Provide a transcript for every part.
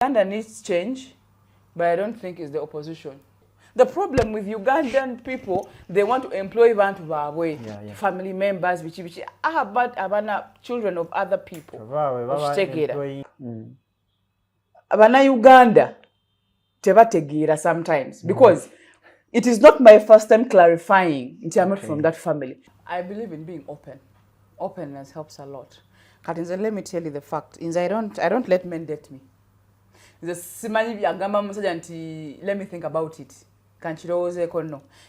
Uganda needs change, but I don't think it's the opposition. The problem with Ugandan people, they want to employ bantu baabwe, family members, bichi. But abana children of other people. Abana Uganda, tebategeera sometimes, because it is not my first time clarifying. I'm not from that family. I believe in being open. Openness helps a lot. Let me tell you the fact. I don't let men date me. Let me think about it.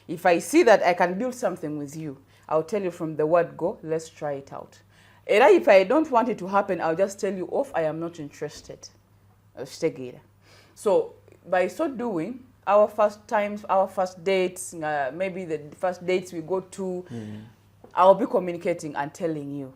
If I see that I can build something with you, I'll tell you from the word go, let's try it out. And if I don't want it to happen, I'll just tell you off, I am not interested. So by so doing, our first times, our first dates, maybe the first dates we go to, I'll be communicating and telling you.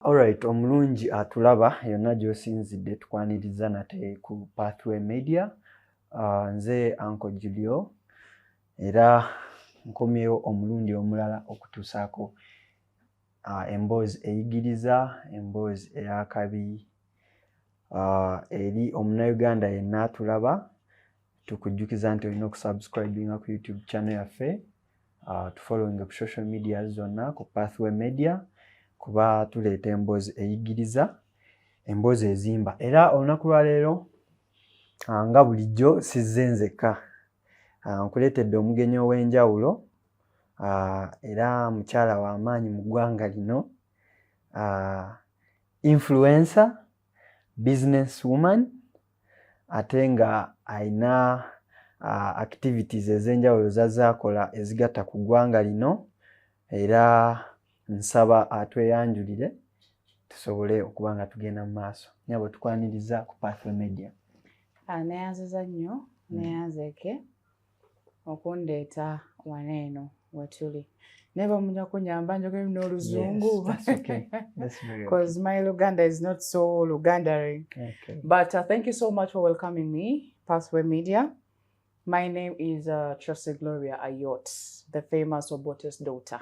Alright, omulungi atulaba yonna gy'osinzidde tukwaniriza nate ku Pathway Media. Nze Uncle Julio era nkomyewo omulundi omulala okutuusaako emboozi eyigiriza, emboozi ey'akabi eri omunnayuganda yenna atulaba. Tukujjukiza nti olina okusubscribinga ku YouTube channel yaffe, tufollowinga ku social media zonna ku Pathway Media, kuba tuleeta emboozi eyigiriza, emboozi ezimba. Era olunaku lwa leero nga bulijjo sizze nzekka, nkuleetedde omugenyi ow'enjawulo era mukyala w'amaanyi mu ggwanga lino, influencer, business woman, ate nga ayina activities ez'enjawulo z'azaakola ezigatta ku ggwanga lino, era nsaba atweyanjulire tusobole okuba nga tugenda mu maaso. Nyabo tukwaniriza ku Pathway Media. Neyanziza nnyo, neyanzeeke okundeeta waneeno wetuli. Never mujja kunyamba njogera n'oluzungu. Yes, that's okay. That's very Because my Luganda is not so Lugandering. Okay. But thank you so much for welcoming me, Pathway Media. My name is Tracy Gloria Ayot, the famous Obote'S daughter.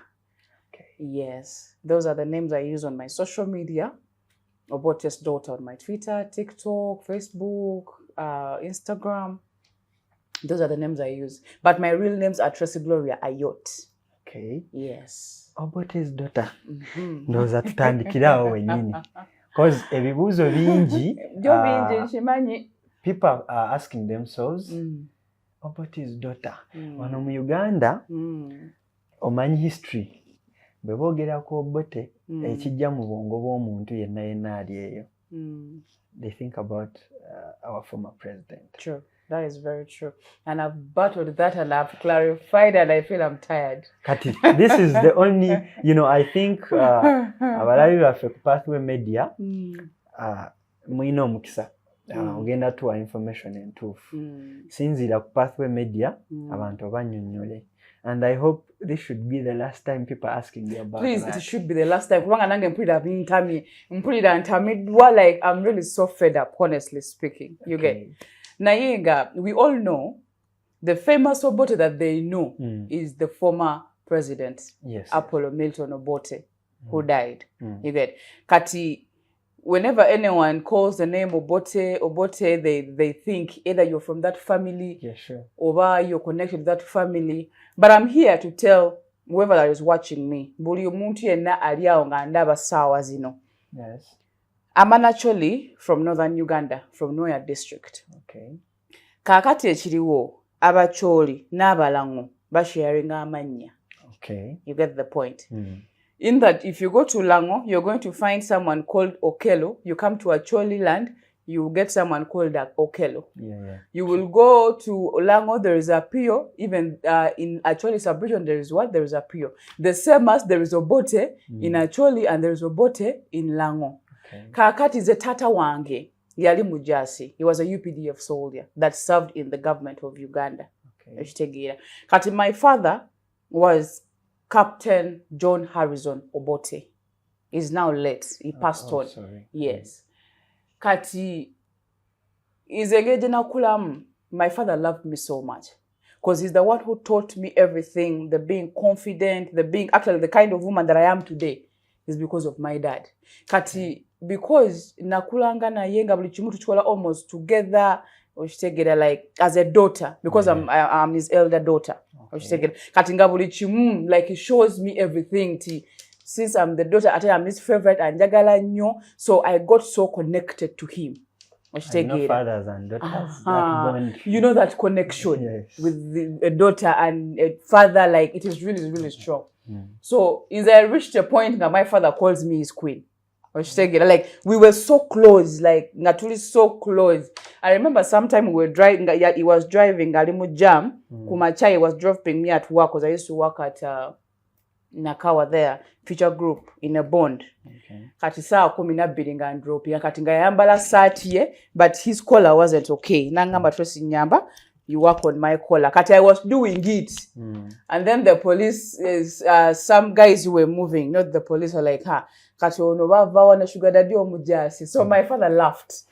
Okay. Yes, those are the names I use on my social media. Obote'S daughter on my Twitter, TikTok, Facebook, Instagram. Those are the names I use. But my real names are Tracy Gloria Ayot. Okay. Yes. Obote'S daughter. Ndoza tutandikirawo wennyini. Because ebibuuzo bingi, people are asking themselves, Obote'S daughter. Wano mu Uganda, omanyi history. Bwe boogera ku Obote, ekijja mu bwongo bw'omuntu yenna yenna ali eyo. They think about our former president. True. That is very true. And I've battled that and I've clarified and I feel I'm tired. Kati, this is the only, I think, abalabi baffe ku Pathway Media, mulina omukisa. Ogenda tuwa information entuufu. Sinziira ku Pathway Media, abantu obannyonnyole. And I hope this should be the last time people are asking you about Please, that. it should be the last time. Like, I'm really so fed up, honestly speaking. You get? Nayenga, we all know the famous Obote that they know is the former president, Apollo Milton Obote, who died. You get? Kati, whenever anyone calls the name Obote, they think either you're from that family or you're connected to that family. But I'm here to tell whoever that is watching me, buli omuntu yenna ali awo nga ndaba ssaawa zino. Yes. I'm actually from northern Uganda, from Noya district. Okay. Kaakati ekiriwo abacholi n'abalango basharinga amanya. Okay. You get the point. In that, if you go to Lango, you're going to find someone called Okello. You come to Acholi land, you get someone called Okello. You will go to Lango, there is a Pio. Even in Acholi sub-region, there is what? There is a Pio. The same as there is Obote in Acholi and there is Obote in Lango. Kakati ze tata wange yali mujasi. He was a UPDF soldier that served in the government of Uganda. Kati my father was Captain John Harrison Obote. He's now late. He passed on. Sorry. Yes. Kati izengejena kulamu. My father loved me so much. because he's the one who taught me everything, the being confident, the being actually the kind of woman that I am today is because of my dad. Kati, because nakulanga na yenga buli chimu tuchikola almost together, or together like as a daughter, because I'm his elder daughter. Okay. Kati nga buli chimu, like he shows me everything. Since I'm the daughter, I'm his favorite and jagala nyo, so I got so connected to him. I know fathers and daughters, that bond. You know that connection with a daughter and a father, like it is really, really strong. So I reached a point that my father calls me his queen. Like we were so close, like naturally so close. I remember sometime we were driving, he was driving, Galimu Jam, Kumachai was dropping me at work because I used to work at Nakawa there, Future Group in a bond. Kati saa 12 nga dropping kati nga yambala saati ye, but his collar wasn't okay. Nangamba Tracy Nyamba, you work on my collar. Kati I was doing it. And then the police some guys who were moving, not the police, were like, kati ono bava wana sugar daddy omujasi. So my father laughed.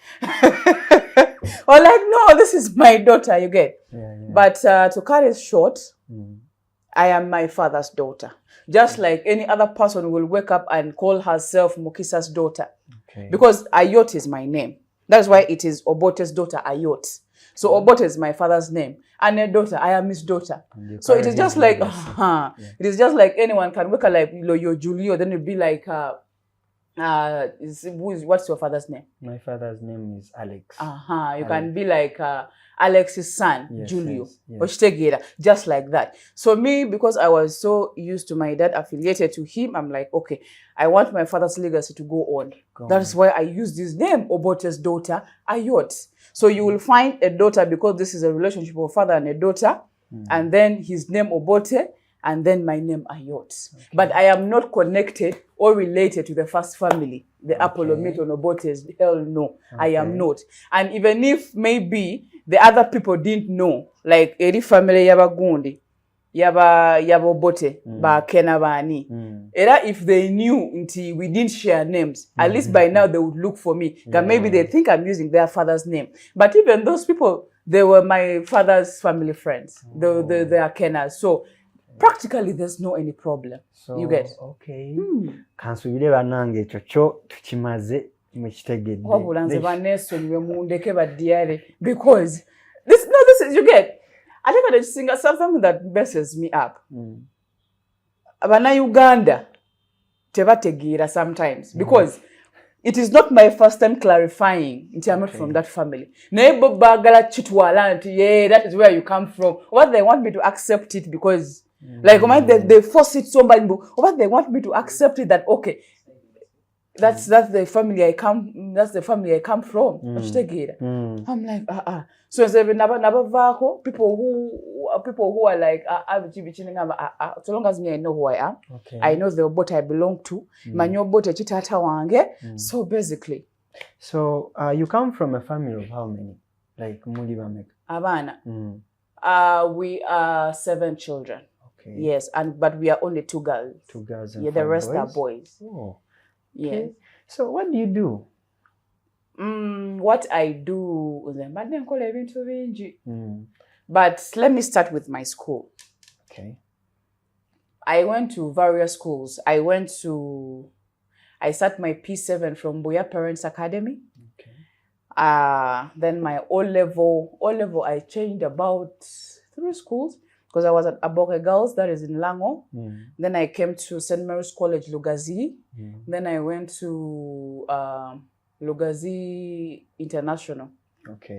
Or like, no, this is my daughter, you get. But to cut it short, I am my father's daughter. Just like any other person will wake up and call herself Mukisa's daughter. Because Ayot is my name. That's why it is Obote'S daughter, Ayot. So Obote is my father's name. And a daughter, I am his daughter. So it is just like, it is just like anyone can wake up like, you're Julio, then it'll be like, what's your father's name? My father's name is Alex. You can be like Alex's son, Julio. Just like that. So me, because I was so used to my dad, affiliated to him, I'm like, okay, I want my father's legacy to go on. That's why I use this name, Obote'S daughter, Ayot. So you will find a daughter because this is a relationship of father and a daughter, and then his name Obote, and then my name Ayot. But I am not connected or related to the first family, the Apollo Milton Obote'S. Hell no, I am not. And even if maybe the other people didn't know, like every family yaba gundi, yaba Obote, ba kena bani. Era if they knew until we didn't share names, at least by now they would look for me. Because maybe they think I'm using their father's name. But even those people, they were my father's family friends. They are kenas. So practically there's no any problem. So, you get? Okay. Kansubire banange chocho tuchimaze muchitegedde. Wabulanze baneso niwe mundeke badiare because this is you get. I think I sing something that messes me up. Abana Uganda tebategira sometimes because it is not my first time clarifying until I'm not from that family. Nebo bagala chitwala that is where you come from. What they want me to accept it because like they force it so much, but they want me to accept it that okay, that's the family I come from. I'm like so people who are like so long as me I know who I am, I know the Obote I belong to, manyo Obote chitata wange. So basically, so you come from a family of how many, like muli bamek? Abana we are 7 children. Yes, but we are only 2 girls. 2 girls and 5 the rest are boys. Yes. So what do you do? What I do, but let me start with my school. I went to various schools. I started my P7 from Boya Parents Academy. Then my O-level, I changed about 3 schools. Because I was at Aboke Girls, that is in Lango. Then I came to St. Mary's College, Lugazi. Then I went to Lugazi International,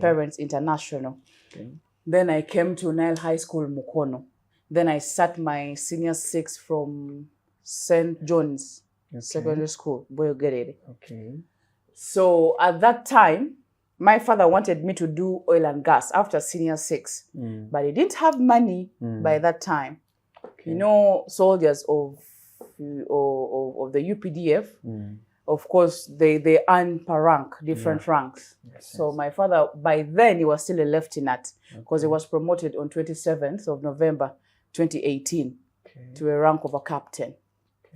Parents International. Then I came to Nile High School, Mukono. Then I sat my senior 6 from St. John's Secondary School, Boyogerere. So at that time, my father wanted me to do oil and gas after senior 6, but he didn't have money by that time. You know, soldiers of the UPDF, of course, they earn per rank, different ranks. So my father, by then, he was still a lieutenant because he was promoted on 27th of November 2018 to a rank of a captain.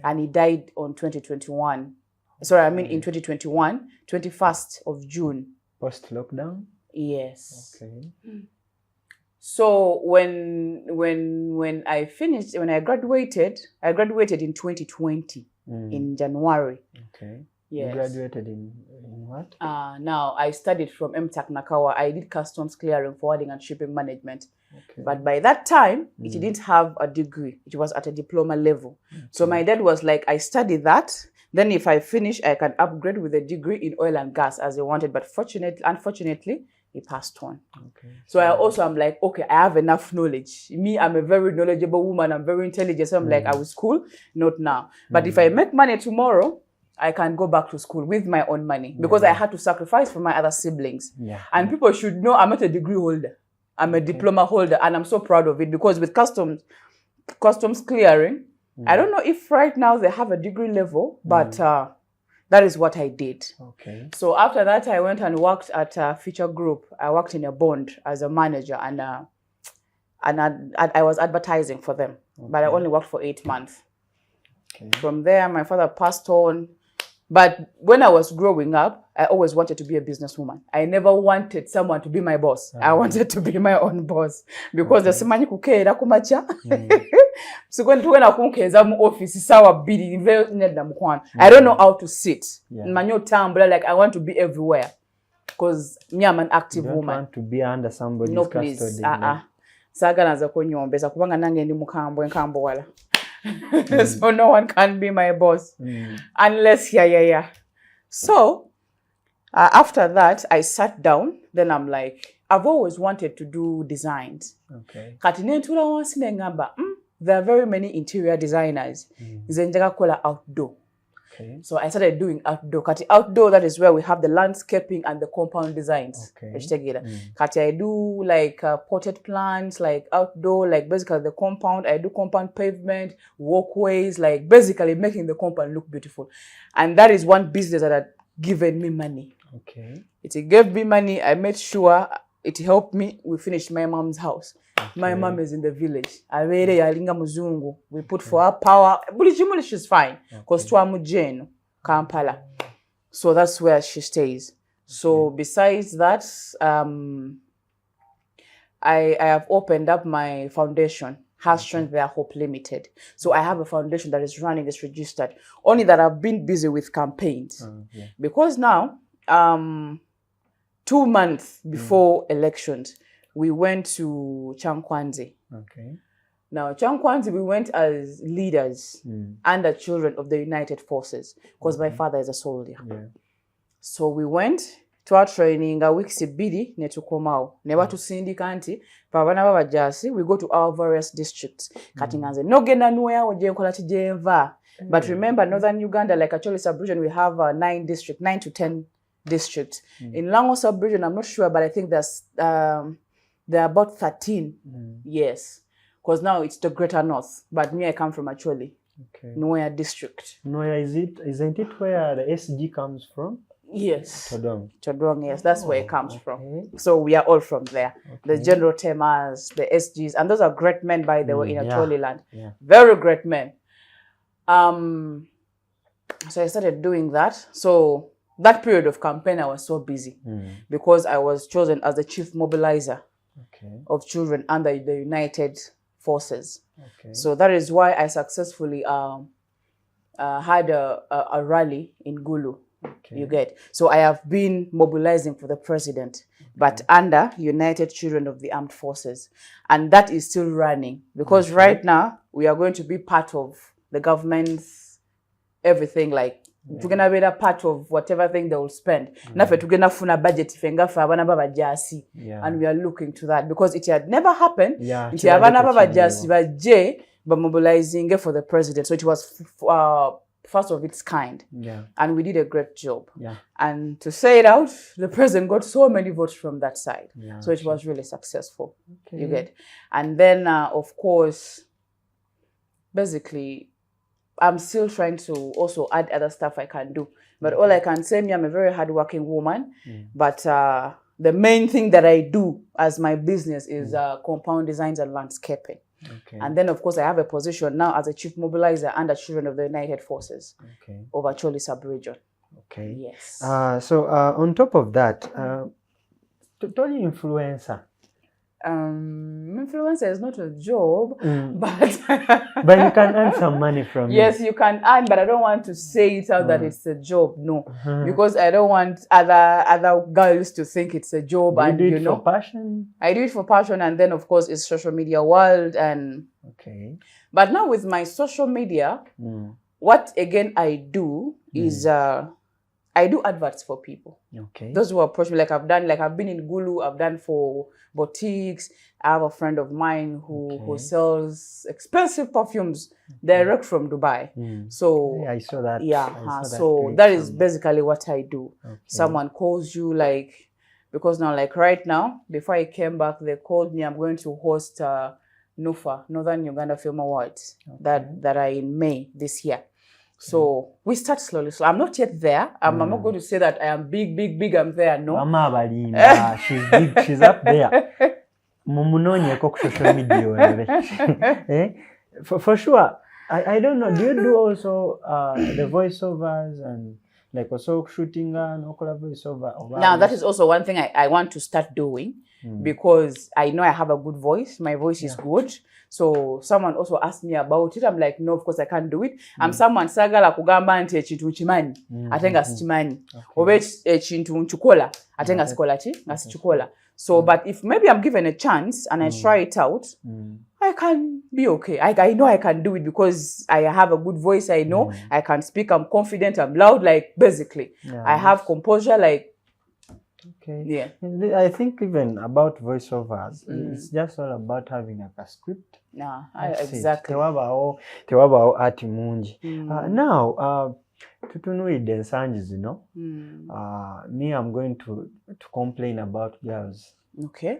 And he died on 2021. Sorry, I mean in 2021, 21st of June. Post-lockdown? Yes. So when I finished, when I graduated in 2020 in January. Okay. Yes. You graduated in what? Now I studied from MTech Nakawa. I did customs clearing, forwarding and shipping management. Okay. But by that time, it didn't have a degree. It was at a diploma level. Okay. So my dad was like, I studied that. Then if I finish, I can upgrade with a degree in oil and gas as I wanted. But unfortunately, he passed on. Okay. So I'm like, okay, I have enough knowledge. Me, I'm a very knowledgeable woman. I'm very intelligent. So I'm like, I will school, not now. But if I make money tomorrow, I can go back to school with my own money because I had to sacrifice for my other siblings. Yeah. And people should know I'm not a degree holder. I'm a diploma holder, and I'm so proud of it because with customs clearing, I don't know if right now they have a degree level, but that is what I did. Okay. So after that, I went and worked at a Future Group. I worked in a bond as a manager, and I was advertising for them, but I only worked for 8 months. Okay. From there, my father passed on. But when I was growing up, I always wanted to be a businesswoman. I never wanted someone to be my boss. I wanted to be my own boss because the simanyi kukeera kumacha. So when nakunkeza mu office sawa bidi neda mukwano. I don't know how to sit. Manyo tambula, like I want to be everywhere because me I'm an active woman. You don't want to be under somebody's custody. No, please. Sagala za kunyombeza kubanga nange ndi mukambwe nkambo wala. So no one can be my boss unless yeah. So after that, I sat down. Then I'm like, I've always wanted to do designs. Okay. There are very many interior designers. Outdoor. Okay. So I started doing outdoor. Kati outdoor, that is where we have the landscaping and the compound designs. Okay. Kati I do like potted plants, like outdoor, like basically the compound. I do compound pavement, walkways, like basically making the compound look beautiful. And that is one business that had given me money. Okay. It gave me money. I made sure it helped me. We finished my mom's house. Okay. My mom is in the village. We put for her power. She's fine. Because Tuamujeno, Kampala. So that's where she stays. So besides that, I have opened up my foundation, Heart Strength Their Hope Limited. So I have a foundation that is running, it's registered. Only that I've been busy with campaigns. Because now, 2 months before elections, we went to Chankwanzi. Okay. Now, Chankwanzi, we went as leaders and the children of the United Forces because my father is a soldier. Yeah. So we went to our training a week sibidi netukomao. Never to sindika nti pabana baba jasi, we go to our various districts. Katinganze nogenda nuya oje nkola kijenva. But remember, Northern Uganda, like Acholi sub-region, we have 9 to 10 districts. In Lango sub-region, I'm not sure, but I think there are about 13. Yes. Because now it's the Greater North. But me, I come from Acholi. Okay. Nuya district. Nuya, isn't it where the SG comes from? Yes. Chodong, yes. That's where it comes from. So we are all from there. Okay. The General Temas, the SGs. And those are great men, by the way, in Acholi land. Yeah. Very great men. So I started doing that. So that period of campaign, I was so busy because I was chosen as the chief mobilizer of children under the United Forces. Okay. So that is why I successfully had a rally in Gulu. Okay. You get. So I have been mobilizing for the president, but under United Children of the Armed Forces. And that is still running because right now we are going to be part of the government's everything, like we're gonna be a part of whatever thing they will spend. Nafe tugenda funa budget fengafa abana baba jasi, and we are looking to that because it had never happened. Nti abana baba jasi baje ba mobilizing for the president, so it was first of its kind. And we did a great job. And to say it out, the president got so many votes from that side, so it was really successful. You get. And then of course, basically, I'm still trying to also add other stuff I can do. But all I can say, I'm a very hardworking woman. But the main thing that I do as my business is compound designs and landscaping. Okay. And then, of course, I have a position now as a chief mobilizer under Children of the United Forces over Acholi sub-region. Okay. Yes. So on top of that, totally influencer. Influencer is not a job, but but you can earn some money from it. Yes, you can earn, but I don't want to say it out that it's a job. No, because I don't want other girls to think it's a job. And you do it for passion? I do it for passion, and then of course it's social media world and. Okay. But now with my social media, what again I do is I do adverts for people. Okay. Those who approach me, I've been in Gulu, I've done for boutiques. I have a friend of mine who sells expensive perfumes direct from Dubai. So yeah, I saw that. Yeah, so that is basically what I do. Okay. Someone calls you because now right now, before I came back, they called me. I'm going to host NUFA, Northern Uganda Film Awards, that are in May this year. So we start slowly. So I'm not yet there. I'm not going to say that I am big. I'm there. No. Mama Balinda, she's big. She's up there. Mumunonye ko social media. For sure. I don't know. Do you do also the voiceovers and also shooting and voiceover? Now that is also one thing I want to start doing because I know I have a good voice. My voice is good. So someone also asked me about it. I'm like, no, of course I can't do it. I'm someone sagala kugamba nti ekintu nkimanyi ate nga sikimanyi. Oba ekintu nchikola ate nga sikola ki nga sichikola. So but if maybe I'm given a chance and I try it out, I can be okay. I know I can do it because I have a good voice. I know I can speak. I'm confident. I'm loud. Basically, I have composure. Okay. Yeah. I think even about voiceovers, it's just all about having a script. Nah, exactly. Tewaba ati mungi. Now, tutunuide ensangi zino. Me, I'm going to complain about girls. Okay.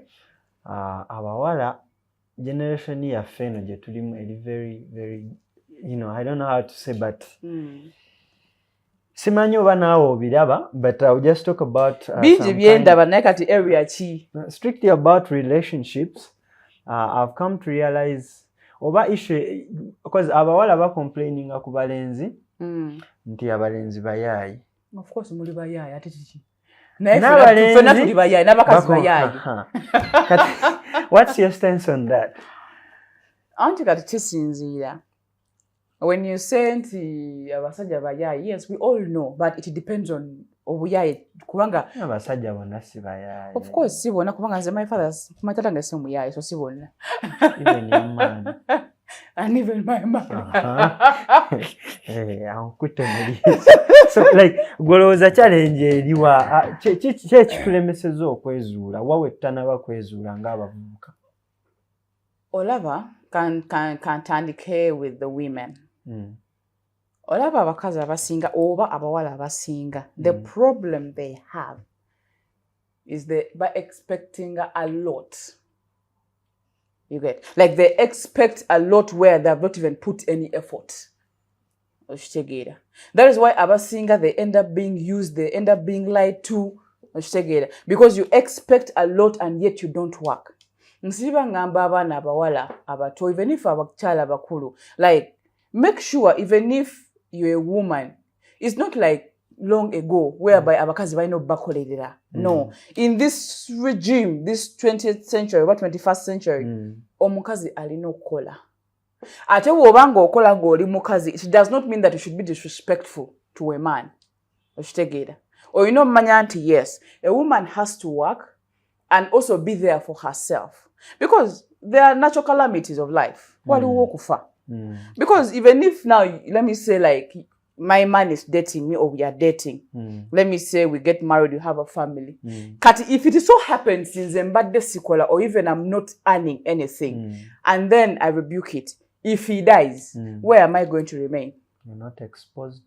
Abawala generation yaffe eno gye tulimu eri very, I don't know how to say, but simanyi oba naawe obiraba, but I'll just talk about strictly about relationships. I've come to realize oba issue because abawala bakomplaininga ku balenzi nti abalenzi bayaayi. Of course muli bayaayi ate kiki fena tuli bayaayi n'abakazi bayaayi. What's your stance on that? Anti kati kisinziira. When you say nti abasajja bayaayi, yes, we all know, but it depends on obuyaayi kubanga abasajja bonna si bayaayi. Of course si bonna kubanga nze my father's my tata ngese muyaayi, so si bonna. Even your man. And even my mother. So golowooza challenge eriwa kyekitulemeseza okwezuula wawe tutanaba kwezuula ng'abavubuka. Olaba kantandike with the women. Olaba abakazi abasinga oba abawala abasinga, the problem they have is by expecting a lot. You get they expect a lot where they have not even put any effort. That is why abasinga they end up being used, they end up being lied to, because you expect a lot and yet you don't work. Nsiba ngamba abana abawala abato, even if abakyala bakulu, make sure even if you're a woman, it's not long ago whereby abakazi baino bakolerera. No, in this regime, this 20th century or 21st century, omukazi alina okukola. Ate wobanga okola ng'oli mukazi, it does not mean that you should be disrespectful to a man. Or manya nti yes, a woman has to work and also be there for herself. Because there are natural calamities of life. Because even if now, let me say my man is dating me or we are dating. Let me say we get married, you have a family. Kati, if it so happens in Zimbabwe Sikola or even I'm not earning anything, and then I rebuke it, if he dies, where am I going to remain? You're not exposed.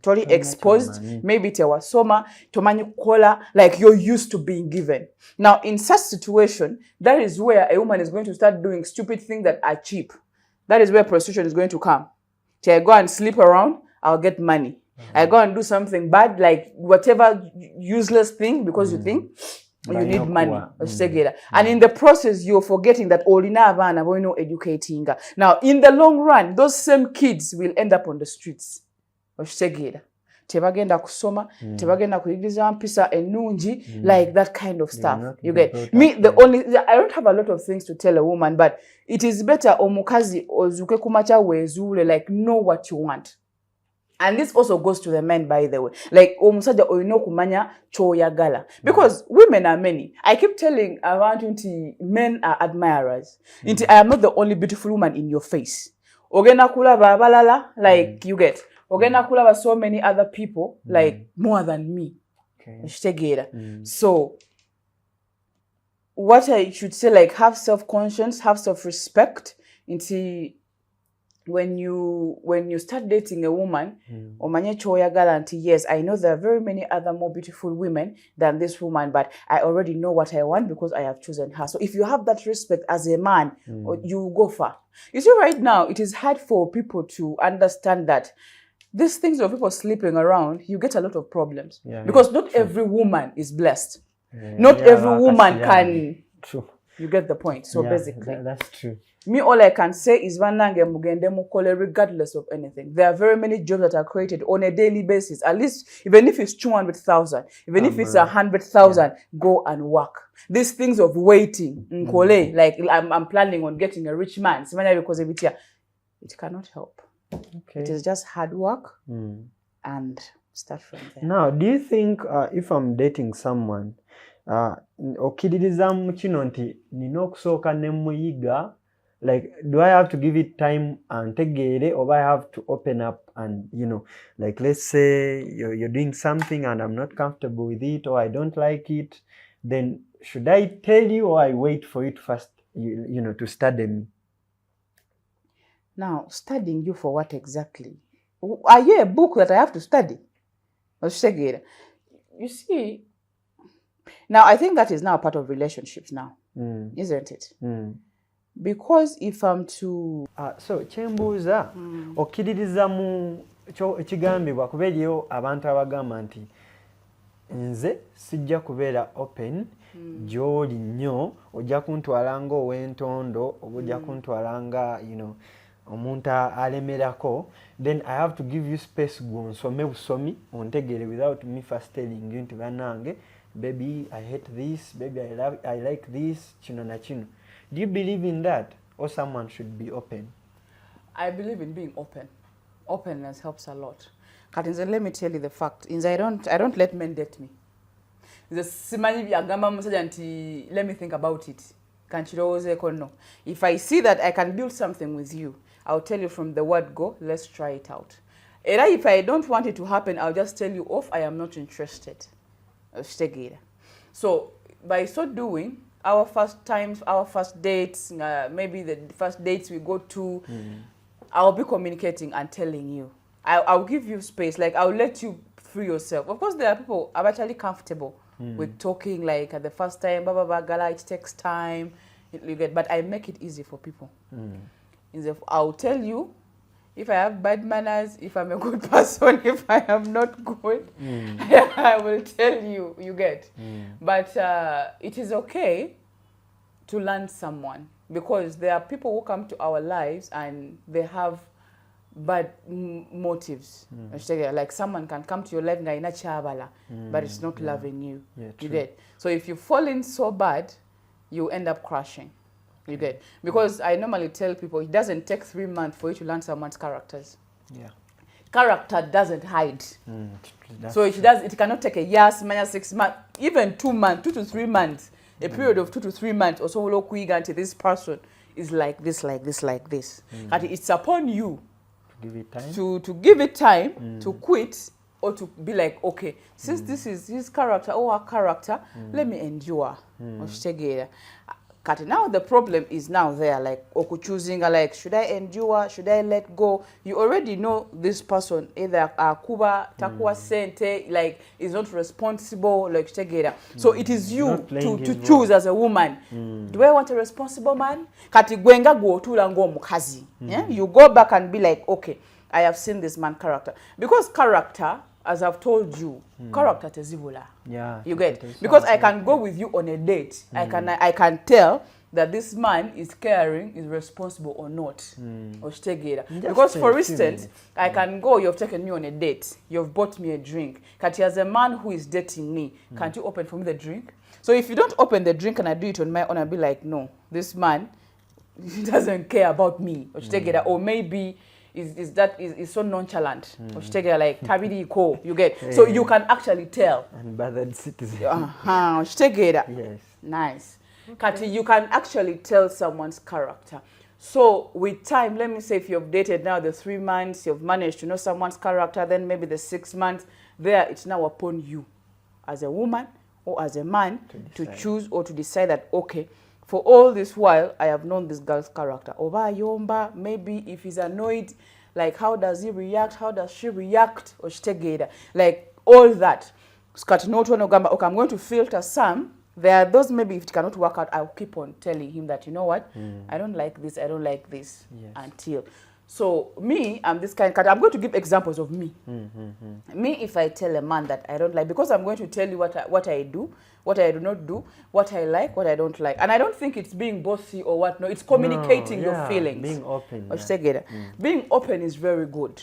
Totally exposed. Maybe tewa soma, tomanyi kola, you're used to being given. Now, in such situation, that is where a woman is going to start doing stupid things that are cheap. That is where prostitution is going to come. I go and sleep around, I'll get money. I go and do something bad, whatever useless thing, because you think you need money. And in the process, you're forgetting that olina abana boino educating. Now, in the long run, those same kids will end up on the streets. tebagenda kusoma tebagenda kuyigiriza mpisa ennungi like that kind of stuff. You get me? I don't have a lot of things to tell a woman, but it is better omukazi ozuke kumacha wezule, like know what you want. And this also goes to the men, by the way. Like, omusajja oyina okumanya choyagala. Because women are many. I keep telling around 20 men are admirers. I am not the only beautiful woman in your face. Ogenda kulaba abalala, like you get. Ogenda kulaba so many other people, like more than me. So, what I should say, like, have self-conscience, have self-respect. When you start dating a woman, omanye choyagala nti yes, I know there are very many other more beautiful women than this woman, but I already know what I want because I have chosen her. So if you have that respect as a man, you go far. You see, right now, it is hard for people to understand that these things of people sleeping around, you get a lot of problems. Because not every woman is blessed. Not every woman can... True. You get the point. So basically... That's true. Me, all I can say is vanange mugende mukole regardless of anything. There are very many jobs that are created on a daily basis. At least, even if it's 200,000, even if it's 100,000, go and work. These things of waiting, like I'm planning on getting a rich man, because it cannot help. Okay. It is just hard work and start from there. Now, do you think if I'm dating someone, okiririza kino nti nina okusooka ne muyiga, like, do I have to give it time and tegeere, or I have to open up and, like, let's say you're doing something and I'm not comfortable with it, or I don't like it, then should I tell you, or I wait for it first, to study me? Now, studying you for what exactly? Are you a book that I have to study? You see, now I think that is now a part of relationships now, isn't it? Because if I'm to... So, kyembuuza, okkiririza mu ekigambibwa kuba eriyo abantu abagamba nti nze sijja kubeera open gy'oli nnyo, ojja kuntwala ng'ow'entondo, oba ojja kuntwala nga, omuntu alemerako, then I have to give you space gw'onsome busomi, ontegeere without me first telling you nti bannange, baby, I hate this, baby, I like this, kino na kino. Do you believe in that, or someone should be open? I believe in being open. Openness helps a lot. Katinze, let me tell you the fact. I don't let men date me. Let me think about it. No. If I see that I can build something with you, I'll tell you from the word go, let's try it out. And if I don't want it to happen, I'll just tell you off, I am not interested. So by so doing, our first times, our first dates, maybe the first dates we go to, I'll be communicating and telling you. I'll give you space, like I'll let you free yourself. Of course, there are people who are actually comfortable with talking, like at the first time, blah, blah, blah, gala, it takes time, but I make it easy for people. I'll tell you if I have bad manners, if I'm a good person, if I am not good, I will tell you, you get. But it is okay to learn someone, because there are people who come to our lives and they have bad motives. Like someone can come to your life but it's not loving you. You get. So if you fall in so bad, you end up crashing. You get. Because I normally tell people it doesn't take 3 months for you to learn someone's characters. Character doesn't hide. So it cannot take a year, 6 months, even 2 months, 2 to 3 months. A period of 2 to 3 months or so until this person is like this, like this, like this. And it's upon you to give it time, to give it time to quit, or to be like, okay, since this is his character or her character, let me endure. Now the problem is now there, like choosing, like, should I endure, should I let go? You already know this person, either kuba takuwa sente, like, is not responsible, like, so it is you to choose as a woman. Do I want a responsible man? You go back and be like, okay, I have seen this man character, because character, as I've told you, character tezibula. You get. Because I can go with you on a date. I can tell that this man is caring, is responsible or not. Because for instance, I can go, you've taken me on a date, you've bought me a drink. Kati, as a man who is dating me, can't you open for me the drink? So if you don't open the drink and I do it on my own, I'll be like, no, this man, he doesn't care about me. Or maybe is so nonchalant. Like tabidi ko, you get. So you can actually tell. And bothered citizen. Yes. Nice. Kati, you can actually tell someone's character. So with time, let me say if you've dated now the 3 months, you've managed to know someone's character, then maybe the 6 months, there it's now upon you as a woman or as a man to choose or to decide that, okay, for all this while, I have known this girl's character. Oba yomba, maybe if he's annoyed, like how does he react? How does she react? Or like all that. Okay, I'm going to filter some. There are those maybe if it cannot work out, I'll keep on telling him that, you know what, I don't like this, I don't like this, until. So me, I'm this kind of, I'm going to give examples of me. Me, if I tell a man that I don't like, because I'm going to tell you what I do, what I do not do, what I like, what I don't like. And I don't think it's being bossy or what, no, it's communicating your feelings. Being open. Being open is very good.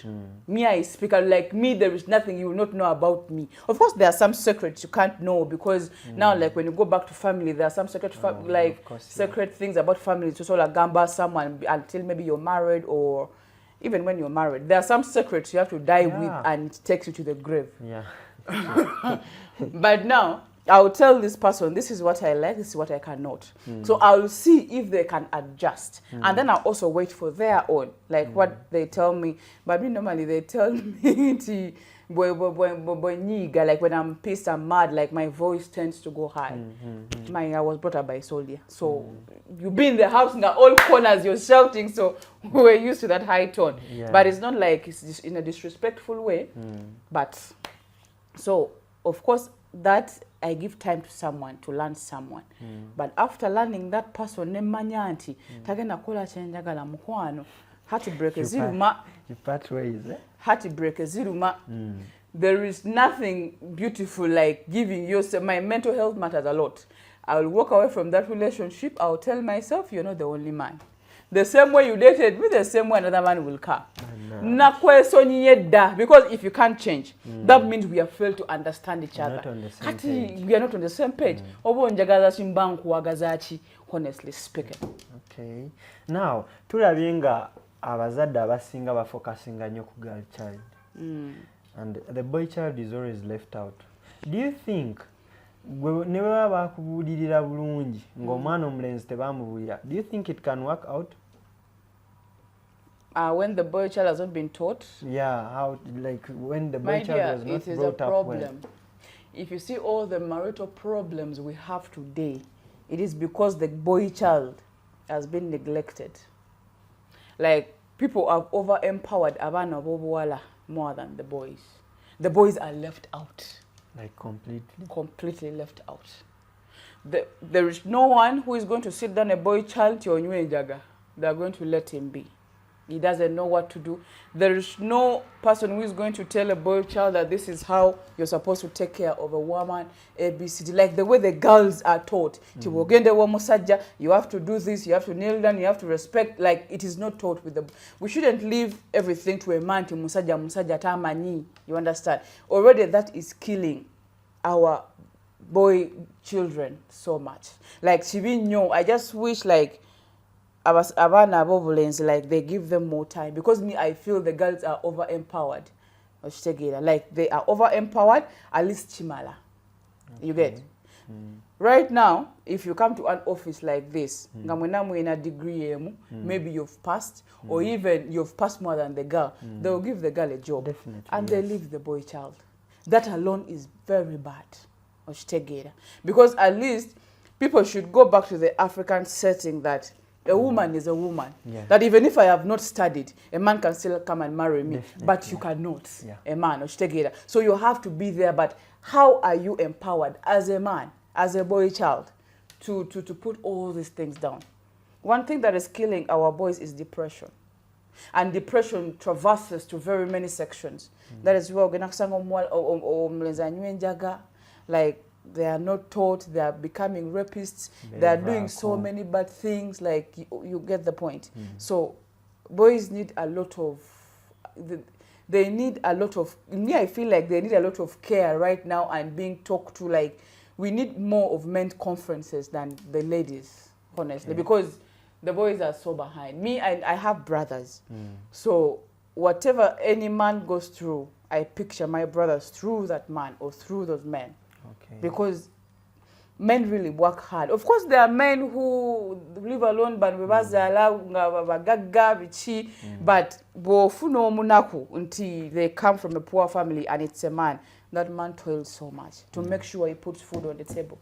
Me, I speak, like me, there is nothing you will not know about me. Of course, there are some secrets you can't know because now, like when you go back to family, there are some secret, secret things about family. It's also like gamba someone until maybe you're married or even when you're married. There are some secrets you have to die with and it takes you to the grave. But now, I'll tell this person, this is what I like, this is what I cannot. So I'll see if they can adjust. And then I'll also wait for their own, like what they tell me. But normally they tell me, like when I'm pissed, I'm mad, like my voice tends to go high. I was brought up by a soldier. So you be in the house in the all corners, you're shouting, so we're used to that high tone. But it's not like it's in a disrespectful way. But, so, of course, that I give time to someone, to learn someone. But after learning that person, nemanyanti, tagenda kola chenjagala mukwano, heartbreak ziruma. You part ways, eh? Heartbreak ziruma. There is nothing beautiful like giving yourself. My mental health matters a lot. I will walk away from that relationship. I will tell myself, you're not the only man. The same way you dated me, the same way another man will come. Because if you can't change, that means we have failed to understand each other. We are not on the same page. Honestly speaking. Okay. Now, tulabinga abazadde abasinga bafocusinga nnyo ku girl child. And the boy child is always left out. Do you think ne baba bakubuulirira bulungi ng'omwana omulenzi tebamubuulira, do you think it can work out? When the boy child has not been taught? Yeah, how, like when the boy child was not brought up well. It is a problem. If you see all the marital problems we have today, it is because the boy child has been neglected. Like, people have over-empowered abana bobuwala more than the boys. The boys are left out. Like completely? Completely left out. There is no one who is going to sit down a boy child to Onywe Jaga. They are going to let him be. He doesn't know what to do. There is no person who is going to tell a boy child that this is how you're supposed to take care of a woman, ABCD. Like the way the girls are taught. You have to do this, you have to kneel down, you have to respect. Like, it is not taught with the... We shouldn't leave everything to a man, to musaja tamani. You understand? Already that is killing our boy children so much. Like, I just wish, like, like they give them more time, because me, I feel the girls are over empowered. Like they are over empowered, at least chimala. You get? Right now, if you come to an office like this, in a degree, maybe you've passed, or even you've passed more than the girl, they will give the girl a job. Definitely, and they leave the boy child. That alone is very bad. Because at least people should go back to the African setting that a woman is a woman. Yeah. That even if I have not studied, a man can still come and marry me. Definitely. But you cannot. Yeah. A man. So you have to be there. But how are you empowered as a man, as a boy child, to put all these things down? One thing that is killing our boys is depression. And depression traverses to very many sections. That is where like they are not taught, they are becoming rapists, they are doing so many bad things, like you get the point. So boys need a lot of, they need a lot of, me I feel like they need a lot of care right now and being talked to. Like we need more of men's conferences than the ladies, honestly, because the boys are so behind. Me, I have brothers, so whatever any man goes through, I picture my brothers through that man or through those men. Because men really work hard. Of course, there are men who live alone, but until they come from a poor family and it's a man, that man toils so much to make sure he puts food on the table.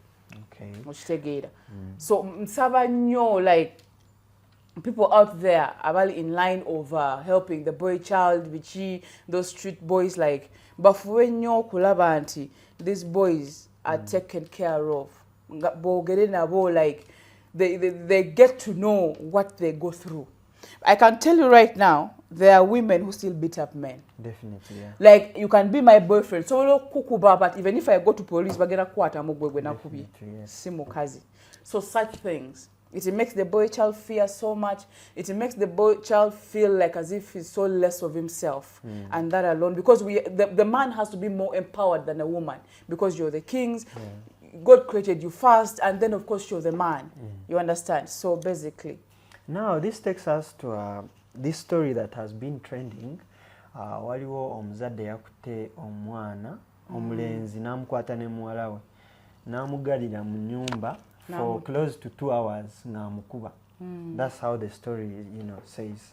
So msaba nyo, like people out there are in line of helping the boy child, those street boys, like bafuwe nyo kulaba anti these boys are taken care of. Like they get to know what they go through. I can tell you right now, there are women who still beat up men. Definitely, yeah. Like you can be my boyfriend, so kukuba, but even if I go to police, bagera kwata mugwegwe na kubi. Simukazi. So such things. It makes the boy child fear so much. It makes the boy child feel like as if he's so less of himself. And that alone, because the man has to be more empowered than a woman, because you're the kings. God created you first, and then of course you're the man. You understand? So basically. Now this takes us to this story that has been trending. Waliwo omuzadde yakutte omwana omulenzi n'amukwata ne muwala we n'amugalira mu nnyumba for close to 2 hours ng'amukuba. That's how the story, you know, says.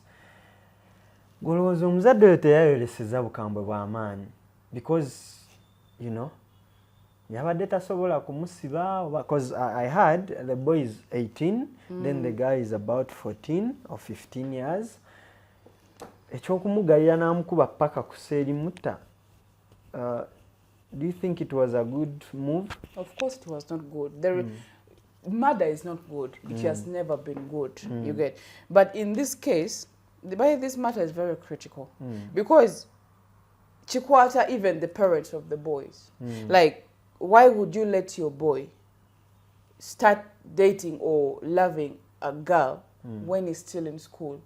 Golowooza omuzadde oyo teyayolesezza bukambwe bw'amaanyi, because, you know, yabadde tasobola kumusiba, because I heard the boy is 18, then the guy is about 14 or 15 years. Ekyokumugalira n'amukuba paka kuseeri mutta. Do you think it was a good move? Of course it was not good. Murder is not good. It has never been good. You get. But in this case, this matter is very critical, because chikwata even the parents of the boys. Like, why would you let your boy start dating or loving a girl when he's still in school?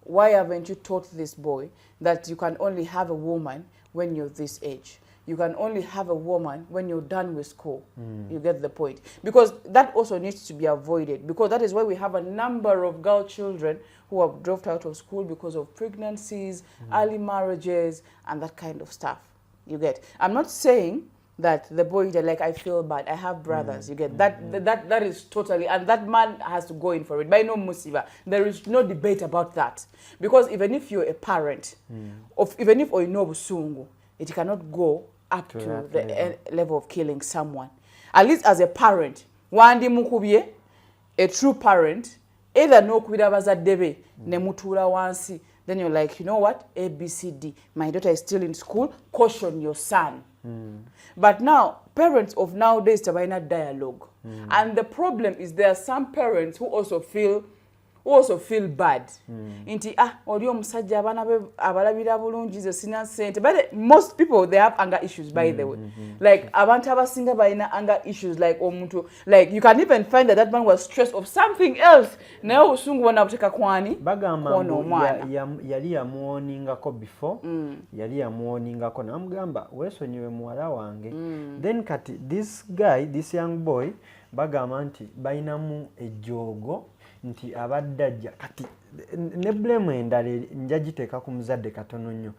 Why haven't you taught this boy that you can only have a woman when you're this age? You can only have a woman when you're done with school. You get the point? Because that also needs to be avoided, because that is why we have a number of girl children who have dropped out of school because of pregnancies, early marriages, and that kind of stuff. You get? I'm not saying that the boy, like, I feel bad, I have brothers, you get that is totally, and that man has to go in for it. By no musiba, there is no debate about that, because even if you're a parent, even if oinobu sungu, it cannot go up to the level of killing someone. At least as a parent, wandi mukubye, a true parent, either no kubira bazadebe ne mutura wansi, then you're like, you know what, A, B, C, D, my daughter is still in school, caution your son. But now, parents of nowadays tabaina dialogue. And the problem is there are some parents who also feel bad. Inti oli omusajja abana be abalabira bulungi ze sina sente. But most people, they have anger issues, by the way. Like abantu abasinga balina anger issues, like omuntu, like you can even find that man was stressed of something else. Naye obusungu bonna buteka kwani bagamba yali yamuoningako before, yali yamuoningako namugamba weesonyiwe muwala wange. Then kati this young boy bagamba nti balinamu ejjoogo nti abadde kati ne blame endala njagiteeka ku muzadde katono nnyo.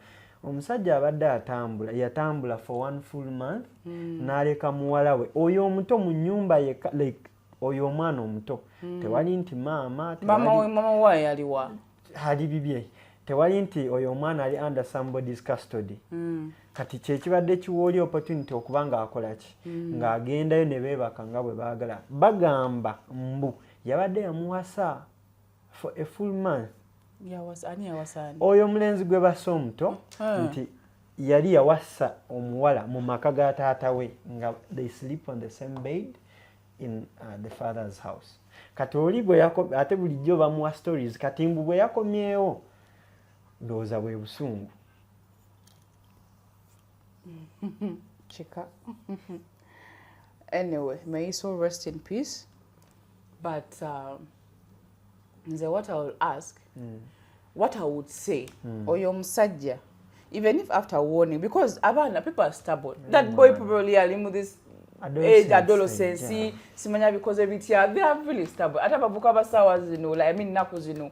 Omusajja abadde yatambula for 1 full month, n'aleka muwala we oyo omuto mu nnyumba yekka, like oyo omwana omuto. Tewali nti mama wa yaliwa hali bibye, tewali nti oyo omwana ali under somebody's custody. Kati kyekibadde kiwooli opportunity okubanga akola ki, ng'agendayo ne beebaka nga bwe baagala. Bagamba mbu yabadde yamuwasa for a full month. Oyo omulenzi gwe basa omuto nti yali yawasa omuwala mu maka ga taata we, nga they sleep on the same bed in the father's house. Kati oli bwe ate bulijjo bamuwa stories, kati mbu bwe yakomyewo ndowooza bwe busungu. Chika. Anyway, may he so rest in peace. But what I will ask, what I would say, oyo musajja, even if after warning, because abana people are stubborn. That boy probably alimu this age adolescence, simanya because they are really stubborn. Ata babuka basawa zino, like I mean naku zino,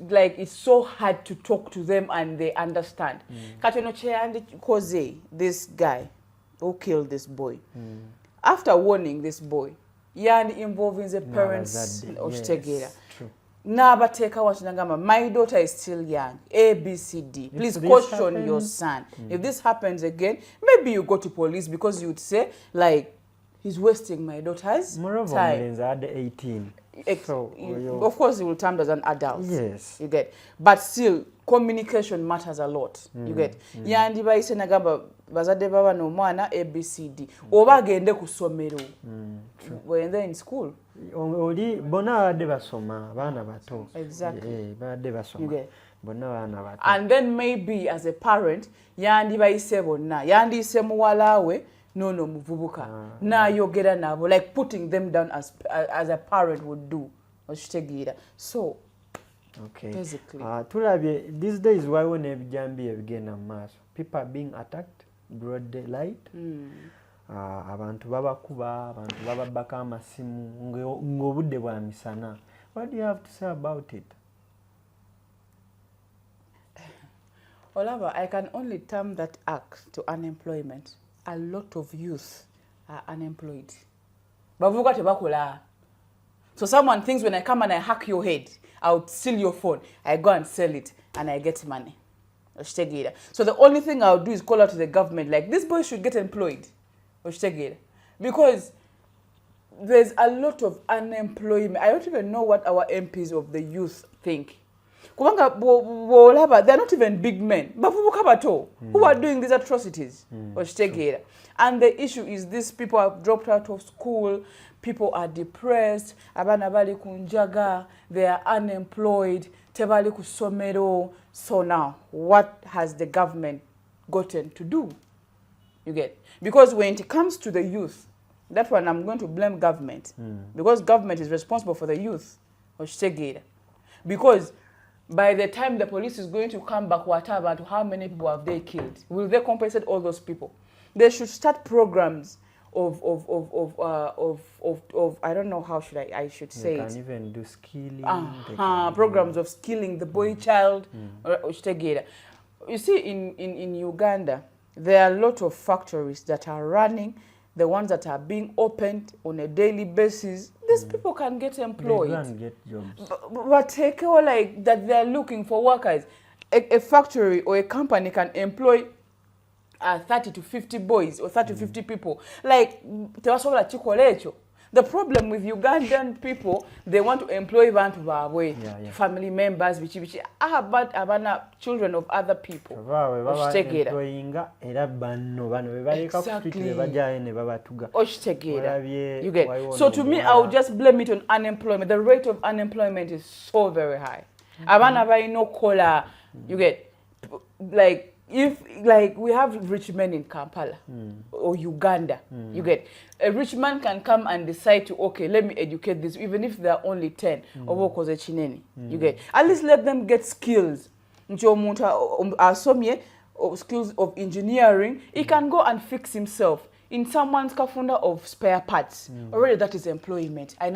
like it's so hard to talk to them and they understand. Katono cheyandi koze this guy who killed this boy. After warning this boy, yandi involving the parents together. Nabateka wachinangama, my daughter is still young. A, B, C, D. Please caution your son. If this happens again, maybe you go to police because you would say, like, he's wasting my daughter's time. Moreover, at 18. So, of course, he will term as an adult. Yes. You get. But still, communication matters a lot. You get. Yandi ba ise nagamba bazade baba no mwana ABCD. Oba gende ku somero. When they're in school. Oli bona ade basoma bana bato. Exactly. Bade basoma. Bona bana bato. And then maybe as a parent, yandi ba ise bona. Yandi ise muwalawe. No muvubuka na yogera nabo, like putting them down as a parent would do. So okay, basically tulabye these days why when ebijambi ebigenda mass people are being attacked broad daylight. Abantu babakuba, abantu bababaka amasimu ng'obudde bwa misana. What do you have to say about it? Olava, I can only term that act to unemployment. A lot of youth are unemployed. Bavuga tebakola. So someone thinks when I come and I hack your head, I'll steal your phone. I go and sell it and I get money. So the only thing I'll do is call out to the government, like, this boy should get employed. Because there's a lot of unemployment. I don't even know what our MPs of the youth think. They're not even big men. Who are doing these atrocities? And the issue is these people have dropped out of school, people are depressed, they are unemployed, so now, what has the government gotten to do? You get? Because when it comes to the youth, that's when I'm going to blame government. Because government is responsible for the youth. Because by the time the police is going to come back, whatever, to how many people have they killed? Will they compensate all those people? They should start programs of I don't know how should I should say it. They can even do skilling. Programs of skilling the boy child. You see, in Uganda, there are a lot of factories that are running, the ones that are being opened on a daily basis. These people can get employed. They can get jobs. But take all like that they're looking for workers. A factory or a company can employ 30 to 50 boys or 30 to 50 people. Like, the problem with Ugandan people, they want to employ family members, but children of other people. You get? So to me, I would just blame it on unemployment. The rate of unemployment is so very high. You get? Like, if we have rich men in Kampala or Uganda, you get, a rich man can come and decide to, okay, let me educate this, even if there are only 10 you get, at least let them get skills. Skills of engineering, he can go and fix himself in someone's kafunda of spare parts. Already that is employment. It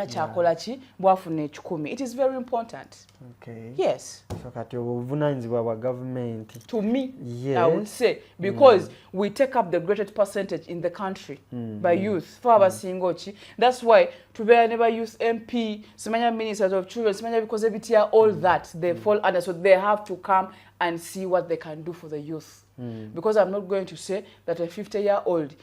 is very important. Okay. Yes. So kati obuvunanyizibwa government. To me, yes. I would say, because we take up the greatest percentage in the country by youth. That's why to never use MP, Semanya ministers of children, Semanya because all that they fall under, so they have to come and see what they can do for the youth. Because I'm not going to say that a 50-year-old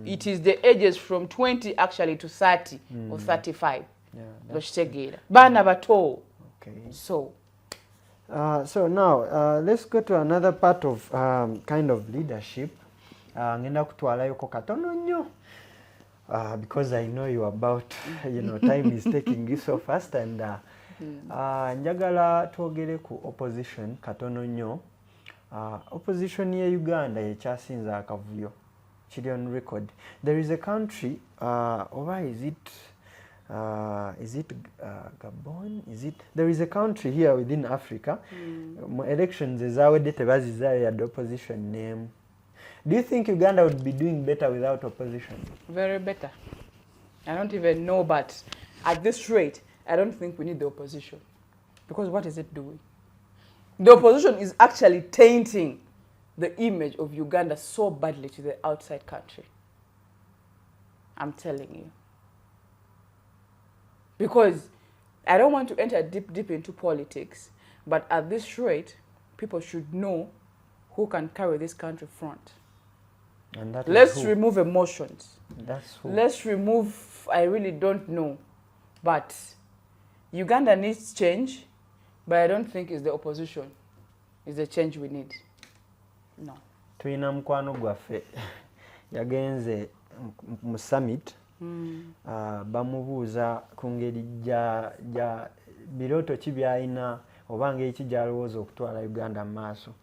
it is the ages from 20 actually to 30 or 35. Okay. So now let's go to another part of kind of leadership. Ngenda kutwalayo ko katono nnyo. Because I know you about, time is taking you so fast, and njagala twogere ku opposition katono nnyo. Opposition ye Uganda ekyasinza akavuyo kiri on record. There is a country, or is it Gabon? There is a country here within Africa. Elections ezawedde tebazizayo yadde opposition name. Do you think Uganda would be doing better without opposition? Very better. I don't even know, but at this rate, I don't think we need the opposition. Because what is it doing? The opposition is actually tainting the image of Uganda so badly to the outside country. I'm telling you. Because I don't want to enter deep into politics, but at this rate, people should know who can carry this country front. And that Let's remove emotions. That's who. Let's remove, I really don't know. But Uganda needs change, but I don't think it's the opposition. It's the change we need. No. Tuina mkwano gwaffe yagenze mu summit bamubuuza ku ngeri ja birooto ki byalina oba ngeri ki gyalowooza okutwala Uganda mu maaso.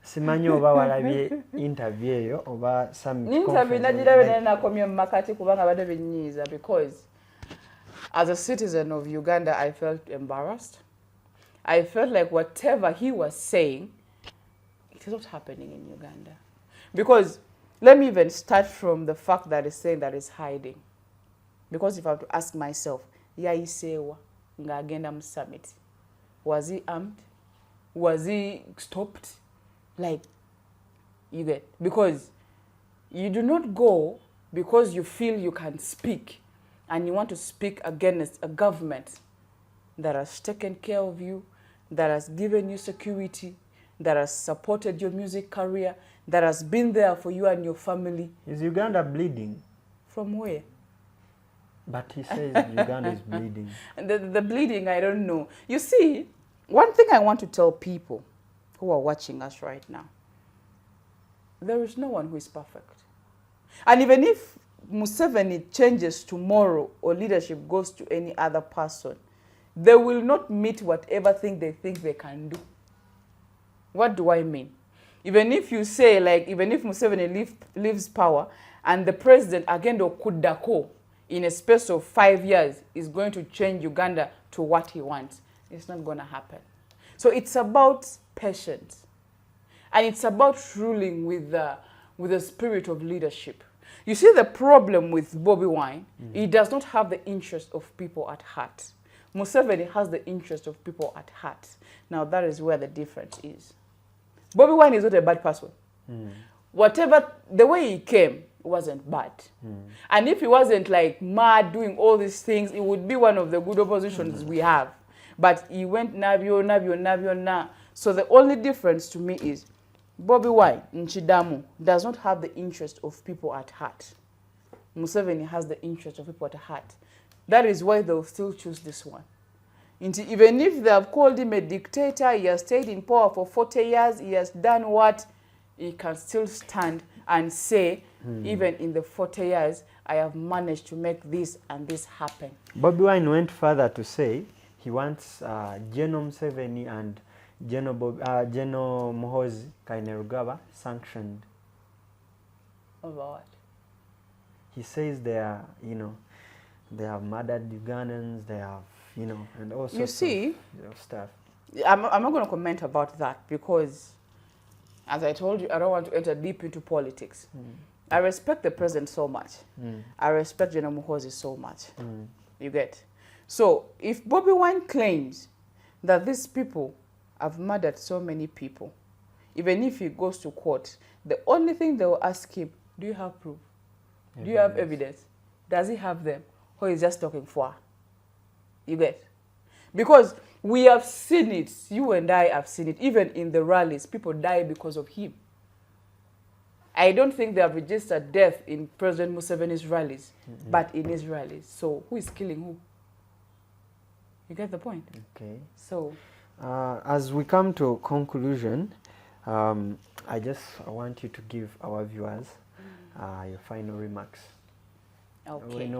Simanyi oba walabye interview eyo oba summit interview nagirabe naye nakomye mu makati kubanga badde binyiiza, because as a citizen of Uganda I felt embarrassed. I felt like whatever he was saying, it is not happening in Uganda. Because let me even start from the fact that he's saying that he's hiding. Because if I have to ask myself, yayisewa nga agenda mu summit, was he armed? Was he stopped? Like, you get, because you do not go because you feel you can speak and you want to speak against a government that has taken care of you, that has given you security, that has supported your music career, that has been there for you and your family. Is Uganda bleeding? From where? But he says Uganda is bleeding. The bleeding, I don't know. You see, one thing I want to tell people who are watching us right now, there is no one who is perfect. And even if Museveni changes tomorrow or leadership goes to any other person, they will not meet whatever thing they think they can do. What do I mean? Even if you say, like, even if Museveni leaves power and the president, Agendo Kudako, in a space of 5 years, is going to change Uganda to what he wants, it's not going to happen. So it's about patience. And it's about ruling with the spirit of leadership. You see the problem with Bobi Wine, he does not have the interest of people at heart. Museveni has the interest of people at heart. Now that is where the difference is. Bobi Wine is not a bad person. Whatever, the way he came wasn't bad. And if he wasn't like mad doing all these things, he would be one of the good oppositions we have. But he went nabyo na. So the only difference to me is Bobi Wine, Nchidamu, does not have the interest of people at heart. Museveni has the interest of people at heart. That is why they'll still choose this one. Even if they have called him a dictator, he has stayed in power for 40 years, he has done what, he can still stand and say, even in the 40 years, I have managed to make this and this happen. Bobi Wine went further to say he wants General Museveni and General Muhoozi Kainerugaba sanctioned. Over what? He says they are, they have murdered Ugandans, they have, and all sorts of stuff. I'm not going to comment about that because, as I told you, I don't want to enter deep into politics. I respect the president so much. I respect General Muhoozi so much. You get? So, if Bobi Wine claims that these people have murdered so many people, even if he goes to court, the only thing they will ask him, do you have proof? Do you have evidence? Does he have them? Or he's just talking for? You get? Because we have seen it, you and I have seen it, even in the rallies, people die because of him. I don't think they have registered death in President Museveni's rallies, but in his rallies. So who is killing who? You get the point? Okay. So, as we come to a conclusion, I want you to give our viewers your final remarks. okay.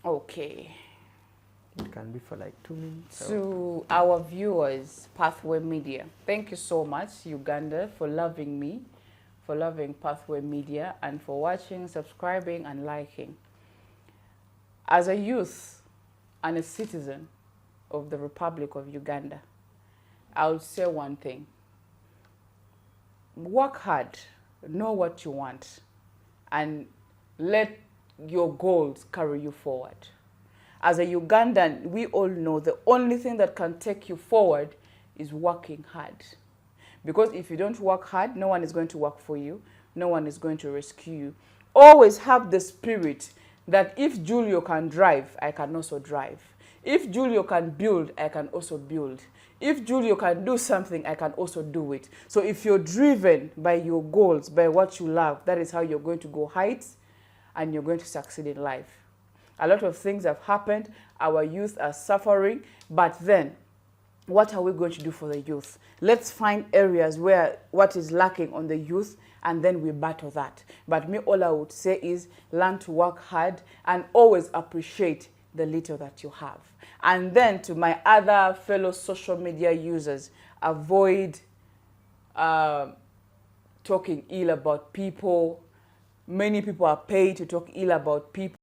Okay. It can be for like 2 minutes. To our viewers, Pathway Media, thank you so much, Uganda, for loving me, for loving Pathway Media, and for watching, subscribing, and liking. As a youth and a citizen of the Republic of Uganda, I would say one thing. Work hard, know what you want, and let your goals carry you forward. As a Ugandan, we all know the only thing that can take you forward is working hard. Because if you don't work hard, no one is going to work for you. No one is going to rescue you. Always have the spirit that if Julio can drive, I can also drive. If Julio can build, I can also build. If Julio can do something, I can also do it. So if you're driven by your goals, by what you love, that is how you're going to go heights and you're going to succeed in life. A lot of things have happened. Our youth are suffering. But then, what are we going to do for the youth? Let's find areas where what is lacking on the youth, and then we battle that. But me, all I would say is learn to work hard and always appreciate the little that you have. And then to my other fellow social media users, avoid talking ill about people. Many people are paid to talk ill about people.